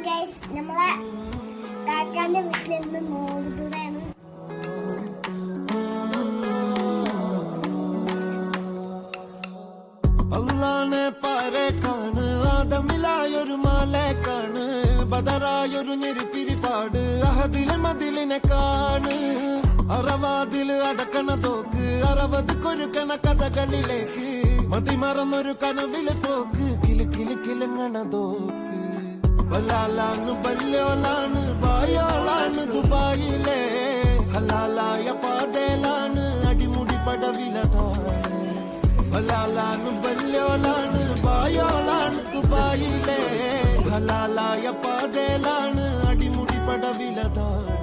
Guys നമ്മളെ കാക്കാന്റെ വീട്ടിൽ നിന്ന് മോളുകൂടെയാണ്. അള്ളാനെ പാരേക്കാണ് ആദമിലായൊരു മാലേക്കാണ് ബദറായൊരു ഞെരിപ്പിരിപ്പാട് അഹദിലെ മതിലിനെ കാണ് അറവാതില് അടക്കണ തോക്ക് 60 കൊരുക്കണ കഥകളിലേക്ക് മതിമറന്നൊരു കനവിലെ പോക്ക് കിലുങ്ങണ തോക്ക് ബലാലാണ് ബല്യോലാണ് ബായോളാണ് ദുബായിലെ ഹലാലായ പാതയിലാണ് അടിമുടി പടവിലതാണ് ബലാലാണ് ബല്യോലാണ് ബായോളാണ് ദുബായിലെ ഹലാലായ പാതയിലാണ് അടിമുടി പടവിലതാണ്